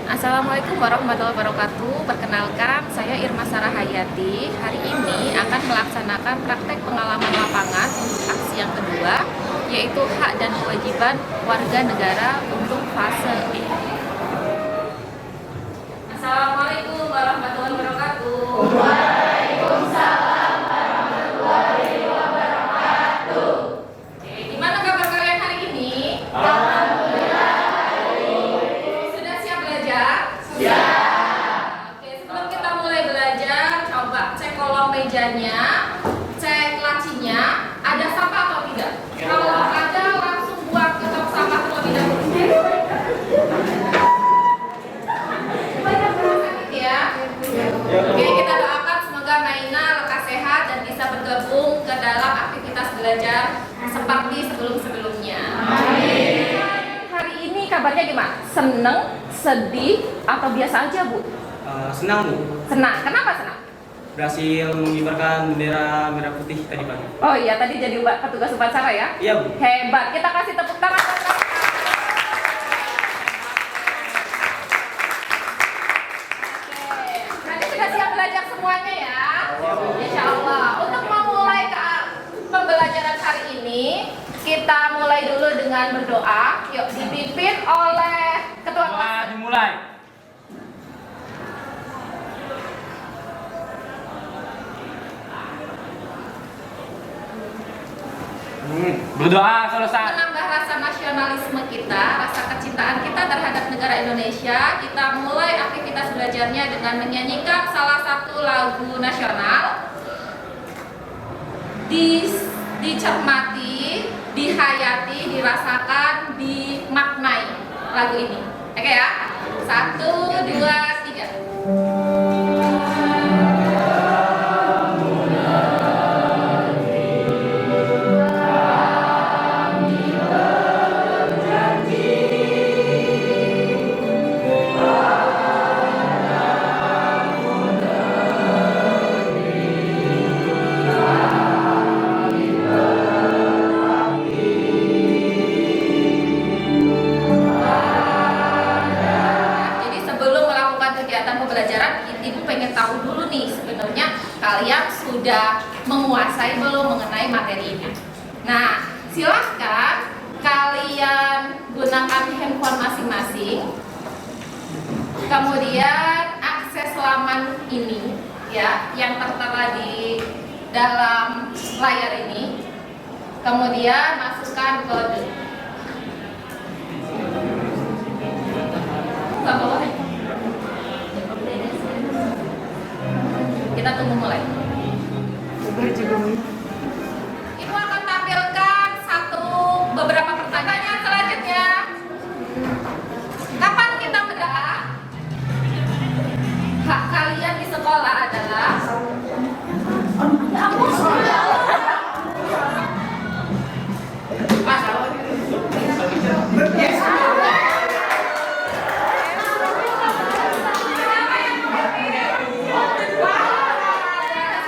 Assalamualaikum warahmatullahi wabarakatuh. Perkenalkan, saya Irma Sarah Hayati. Hari ini akan melaksanakan praktek pengalaman lapangan untuk aksi yang kedua, yaitu hak dan kewajiban warga negara untuk fase E. Assalamualaikum warahmatullahi wabarakatuh. Waalaikumsalam warahmatullahi wabarakatuh. Oke, gimana kabar kalian hari ini? Alhamdulillah. Sudah siap belajar? Siap. Oke, sebelum kita mulai belajar, coba cek kolong mejanya, cek lacinya, ada sampah atau tidak? Kalau ada, langsung buang ke tong sampah terlebih dahulu. Banyak sakit ya. Oke, kita doakan semoga Maina lekas sehat dan bisa bergabung ke dalam aktivitas belajar seperti sebelum-sebelumnya. Amin. Hari ini kabarnya gimana? Seneng, sedih, atau biasa aja, Bu? Senang, Bu. Senang. Kenapa senang? Berhasil mengibarkan bendera merah putih tadi pagi. Oh iya, tadi jadi petugas upacara ya? Iya, Bu. Hebat. Kita kasih tepuk tangan. Oke, berarti sudah siap belajar semuanya ya? Insya Allah. Untuk memulai ke pembelajaran hari ini, kita mulai dulu dengan berdoa. Yuk, dipimpin oleh ketua kelas. Dimulai. Berdoa selesai. Menambah rasa nasionalisme kita, rasa kecintaan kita terhadap negara Indonesia, kita mulai aktivitas belajarnya dengan menyanyikan salah satu lagu nasional. Dicermati, dihayati, dirasakan, dimaknai lagu ini. Oke ya? 1, 2, 3. Jadi sebelum melakukan kegiatan pembelajaran, Ibu pengen tahu dulu nih sebenarnya kalian sudah menguasai belum mengenai materi ini. Nah, silahkan kalian gunakan handphone masing-masing. Kemudian akses laman ini ya yang tertera di dalam layar ini. Kemudian masukkan kode. Nggak bawa ya? Kita tunggu mulai. Ibu akan tampilkan beberapa pertanyaan selanjutnya. Kapan kita mendapat? Hak kalian di sekolah adalah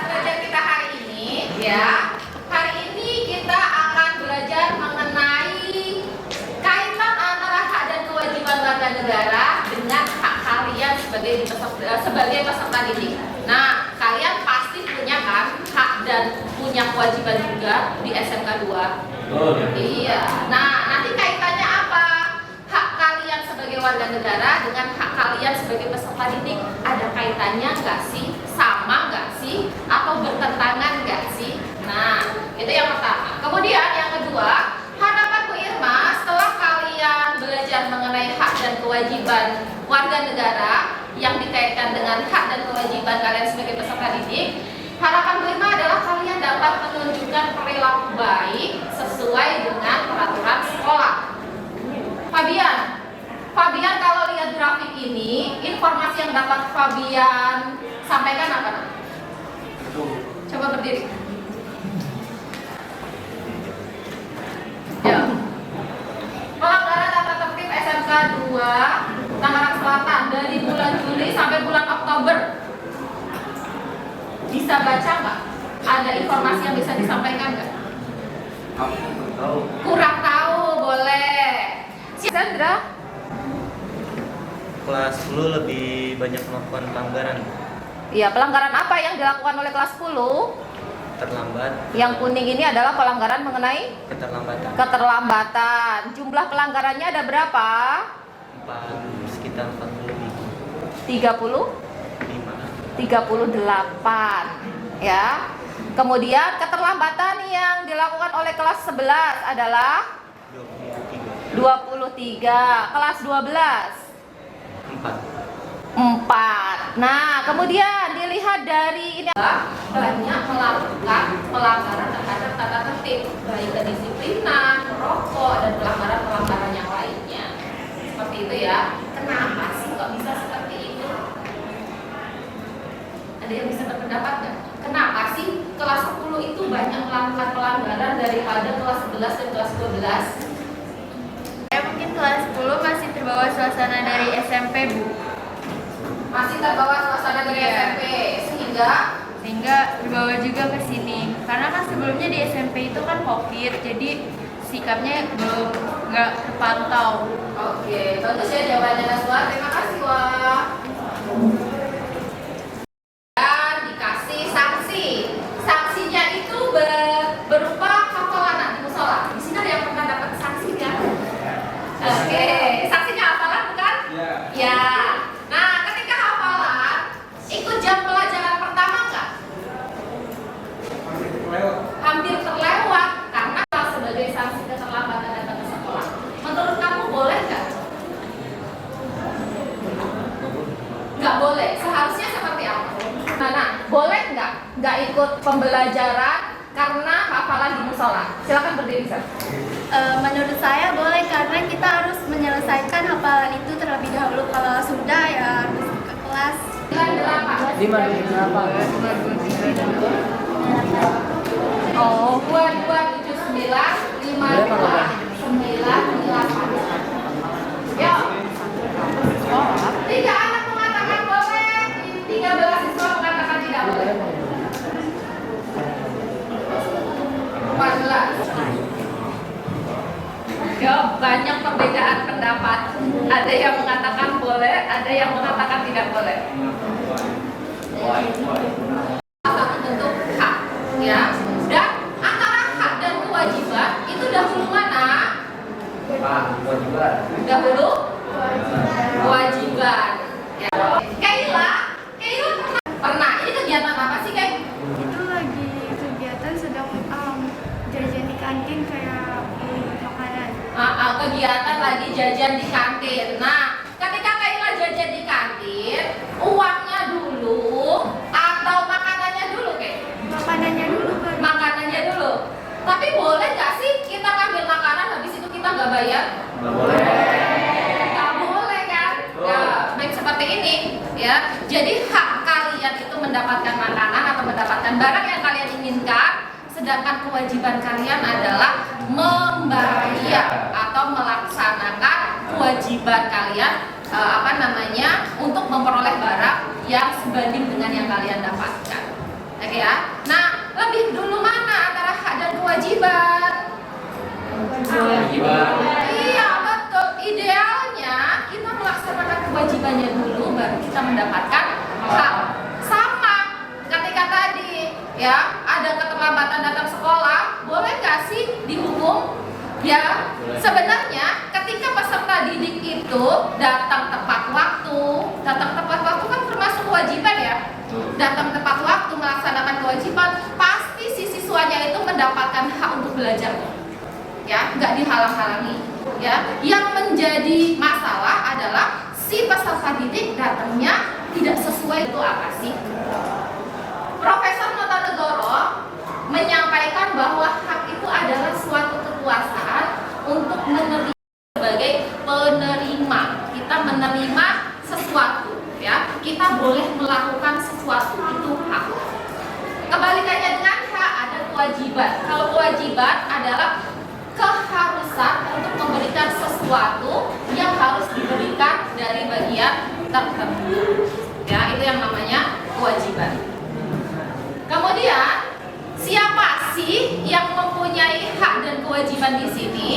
belajar kita hari ini ya. Hari ini kita akan belajar mengenai kaitan antara hak dan kewajiban warga negara dengan hak kalian sebagai peserta didik. Nah, kalian pasti punya kan hak dan punya kewajiban juga di SMK 2. Oh, ya. Iya. Nah, nanti kaitannya apa? Hak kalian sebagai warga negara dengan hak kalian sebagai peserta didik ada kaitannya nggak sih? Sama nggak sih? Atau bertentangan nggak sih? Nah, itu yang pertama. Kemudian yang kedua, harapan Bu Irma setelah kalian belajar mengenai hak dan kewajiban warga negara yang dikaitkan dengan hak dan kewajiban kalian sebagai peserta didik, harapan Bu Irma adalah kalian dapat menunjukkan perilaku baik sesuai dengan peraturan sekolah. Fabian kalau lihat grafik ini, informasi yang dapat Fabian sampaikan apa? Coba berdiri. Ya. Pelanggaran tata tertib SMK 2 Tangerang Selatan dari bulan Juli sampai bulan Oktober. Bisa baca nggak? Ada informasi yang bisa disampaikan nggak? Kurang tahu, boleh. Si Sandra? kelas 10 lebih banyak melakukan pelanggaran. Iya, pelanggaran apa yang dilakukan oleh kelas 10? Terlambat, Yang kuning ini adalah pelanggaran mengenai keterlambatan. keterlambatan. Jumlah pelanggarannya ada berapa? Sekitar 40 lebih. 38 ya. Kemudian keterlambatan yang dilakukan oleh kelas 11 adalah 23. Kelas 12 4. Nah, kemudian dilihat dari ini banyak melakukan pelanggaran terhadap tata tertib, baik kedisiplinan, merokok, dan pelanggaran-pelanggaran yang lainnya. Seperti itu ya. Kenapa sih kok bisa seperti itu? Ada yang bisa berpendapat nggak? Kenapa sih kelas 10 itu banyak melakukan pelanggaran daripada kelas 11 dan kelas 12? Mungkin kelas 10 masih terbawa suasana dari SMP, Bu. Masih terbawa suasana dari Iya. SMP, sehingga terbawa juga ke sini. Karena kan sebelumnya di SMP itu kan COVID, jadi sikapnya belum nggak terpantau. oke, bagus ya jawabannya Naswa. Terima kasih, Wah. Dan dikasih sanksi. Sanksinya itu berupa hafalan nanti musola. Di sini ada yang pernah dapat sanksi ya? Oke, sanksinya hafalan bukan? Ya. Nah, ketika hafalan, ikut jam pelajaran pertama nggak? Hampir terlewat karena sebagai sanksi keterlambatan datang ke sekolah. Menurut kamu boleh nggak? Nggak boleh. Seharusnya seperti apa? Nah, boleh nggak ikut pembelajaran karena hafalan di musola? Silakan berdiri, Sir. Menurut saya boleh, karena kita harus menyelesaikan hafalan itu terlebih dahulu. Kalau sudah ya harus ke kelas. 98. Oh, 2279 5298. Yuk. Tiga anak mengatakan boleh, 13 siswa mengatakan tidak boleh. 14. Ya, banyak perbedaan pendapat. Ada yang mengatakan boleh, ada yang mengatakan tidak boleh. Salah satu bentuk hak, ya. Dan antara hak dan kewajiban itu dahulu mana? Dahulu kewajiban. Ya. Kaila pernah. Ini kegiatan apa sih, Kay? Itu lagi kegiatan sedang jajan di kantin kayak makanan. Kegiatan lagi jajan di kantin. Nah, ketika Kaila jajan di kantin, uangnya dulu atau makanannya dulu, Kay? Makanannya dulu kan. Makanannya dulu. Tapi boleh nggak sih kita ngambil makanan habis itu kita nggak bayar? Nggak boleh kan? Ya, baik seperti ini, ya. Jadi hak kalian itu mendapatkan makanan atau mendapatkan barang yang kalian inginkan, sedangkan kewajiban kalian adalah membayar atau melaksanakan kewajiban kalian untuk memperoleh barang yang sebanding dengan yang kalian dapatkan. Oke ya. Nah, lebih dulu mana antara hak dan kewajiban? Kewajiban. Iya, betul. Idealnya kita melaksanakan kewajibannya dulu baru kita mendapatkan hak. Sama ketika tadi ya ada keterlambatan datang sekolah, boleh nggak sih dihukum? Ya, sebenarnya ketika peserta didik itu datang tepat waktu kan termasuk kewajiban ya. Datang tepat waktu melaksanakan kewajiban, pasti si siswanya itu mendapatkan hak untuk belajar. Ya, nggak dihalang-halangi. Ya, yang menjadi masalah adalah si peserta didik datangnya tidak sesuai. Itu apa sih? Profesor Notonegoro menyampaikan bahwa hak itu adalah suatu kekuasaan untuk menerima sebagai penerima. Kita menerima sesuatu, ya. Kita boleh melakukan sesuatu, itu hak. Kebalikannya dengan hak ada kewajiban. Kalau kewajiban adalah keharusan untuk memberikan sesuatu yang harus diberikan dari bagian tertentu. Ya, itu yang namanya kewajiban. Kemudian siapa sih yang mempunyai hak dan kewajiban di sini?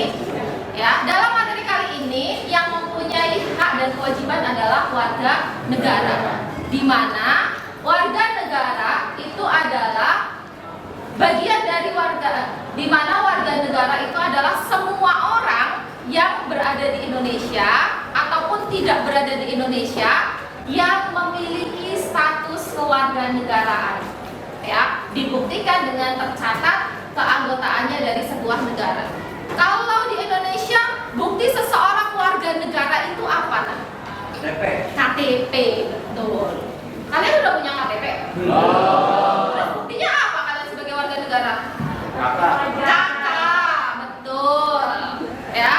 Ya, dalam materi kali ini yang mempunyai hak dan kewajiban adalah warga negara, di mana warga negara itu adalah bagian dari warga, di mana warga negara itu adalah semua orang yang berada di Indonesia ataupun tidak berada di Indonesia yang memiliki status kewarganegaraan, ya, dibuktikan dengan tercatat keanggotaannya dari sebuah negara. Kalau di Indonesia, bukti seseorang warga negara itu apa? Nah? KTP, betul. Kalian udah punya KTP? Terus buktinya apa kalian sebagai warga negara? Kakak, betul. Ya.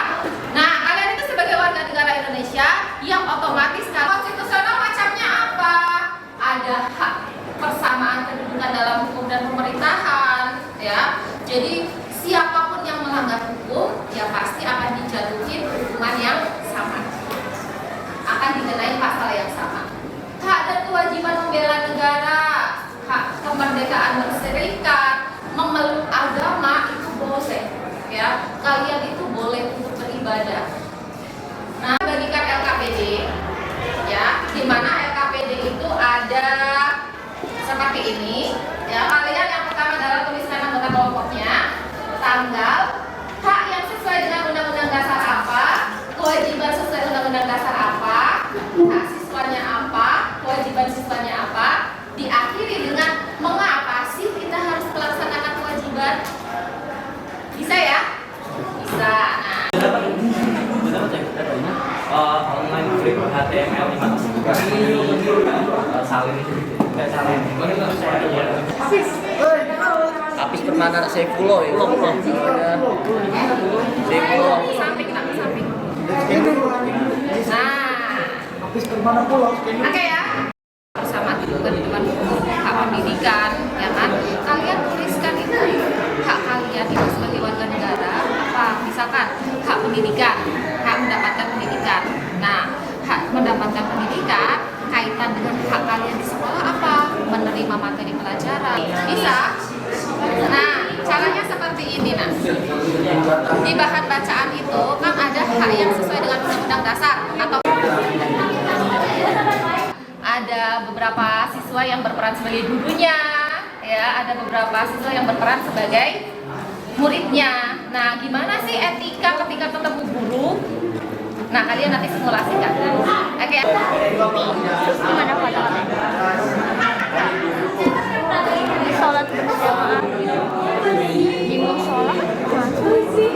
Nah, kalian itu sebagai warga negara Indonesia yang otomatis konstitusional macamnya apa? Ada hak persamaan kedudukan dalam hukum dan pemerintahan, ya. Jadi siapapun yang melanggar hukum, ya pasti akan dijatuhin hukuman yang sama, akan dikenai pasal yang sama. Hak dan kewajiban membela negara, hak kemerdekaan berserikat, memeluk agama itu boleh, ya. Kalian itu boleh untuk beribadah. Nah, bagikan LKPD, ya, di mana LKPD itu ada seperti ini, ya. Kalian yang pertama adalah tuliskan anggota kelompoknya, tanggal, hak yang sesuai dengan Undang-Undang Dasar apa, kewajiban sesuai Undang-Undang Dasar apa, hak siswanya apa, kewajiban siswanya apa, diakhiri dengan mengapa sih kita harus melaksanakan kewajiban. Bisa ya? Bisa. Nah, online free HTML 5 salin Habis permana Seifulo ya. Seifulo. samping, nak samping. Nah, Habis kemana pulau? oke ya. Bersama ketentuan hukum, hak pendidikan, ya kan? Kalian tuliskan itu hak kalian itu sebagai warga negara apa? Misalkan hak pendidikan, hak mendapatkan pendidikan. Nah, hak mendapatkan pendidikan kaitan dengan hak kalian di sekolah apa? Menerima materi pelajaran. Bisa? Nah, caranya seperti ini, nah. Di bahan bacaan itu kan ada hak yang sesuai dengan Undang-Undang Dasar atau ada beberapa siswa yang berperan sebagai gurunya, ya, ada beberapa siswa yang berperan sebagai muridnya. Nah, gimana sih etika ketika ketemu guru? Nah, kalian nanti simulasikan. Oke. Gimana kata-kata? Sholat berjamaah di musola.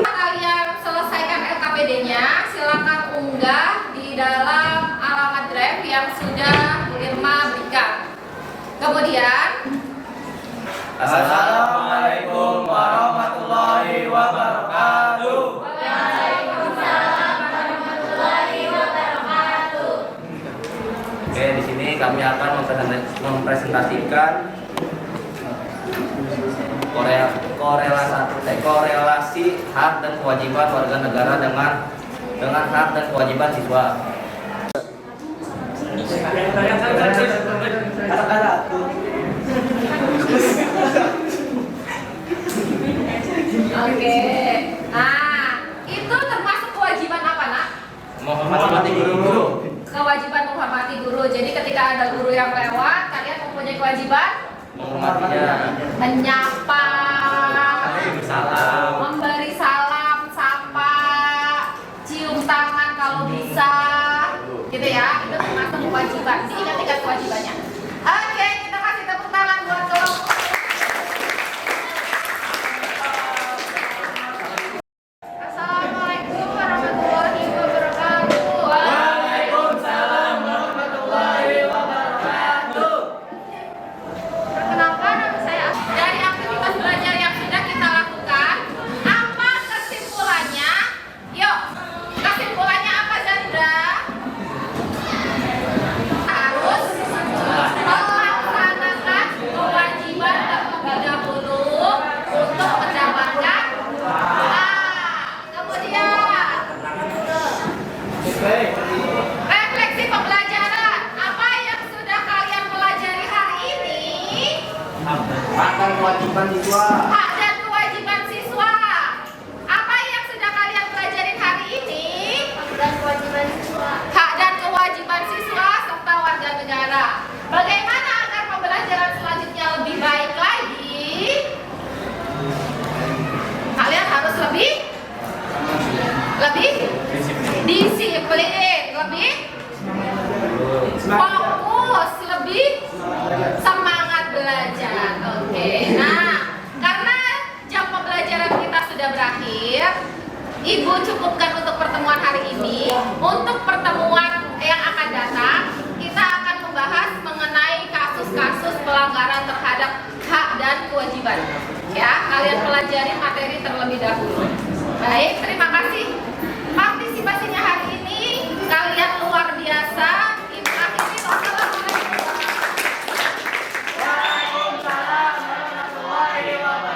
Kalian selesaikan LKPD-nya, silakan unggah di dalam alamat drive yang sudah Bu Irma berikan. Kemudian, Assalamualaikum warahmatullahi wabarakatuh. Oke, di sini kami akan mempresentasikan korelasi hak dan kewajiban warga negara dengan hak dan kewajiban siswa. oke. Nah, itu termasuk kewajiban apa, Nak? Menghormati guru. Kewajiban menghormati guru. Jadi ketika ada guru yang lewat, kalian mempunyai kewajiban Menghormatinya. menyapa, Salam. memberi salam, sapa, cium tangan kalau bisa, gitu ya. Itu termasuk kewajiban. Diingat-ingat kewajibannya. Oke, kita kasih tepuk tangan buat kelompok. Assalamualaikum warahmatullahi wabarakatuh. Waalaikumsalam warahmatullahi wabarakatuh. Perkenalkan, nama saya Asma. Dari aktivitas belajar yang sudah kita lakukan, apa kesimpulannya? Yuk, kesimpulannya apa, Zandra? Harus melaksanakan kewajiban terlebih dahulu untuk mendapatkan kemudian refleksi pembelajaran. Apa yang sudah kalian pelajari hari ini? Makan kewajiban siswa. Hak dan kewajiban siswa. Apa yang sudah kalian pelajarin hari ini? Dan kewajiban siswa. Hak dan kewajiban siswa serta negara. Bagaimana agar pembelajaran selanjutnya lebih baik lagi? Kalian harus lebih disiplin, lebih fokus, lebih semangat belajar. Oke. Nah, karena jam pembelajaran kita sudah berakhir, Ibu cukupkan untuk pertemuan hari ini. Untuk pertemuan yang akan datang, kita akan membahas mengenai kasus-kasus pelanggaran terhadap hak dan kewajiban. Ya, kalian pelajari materi terlebih dahulu. Baik, terima kasih.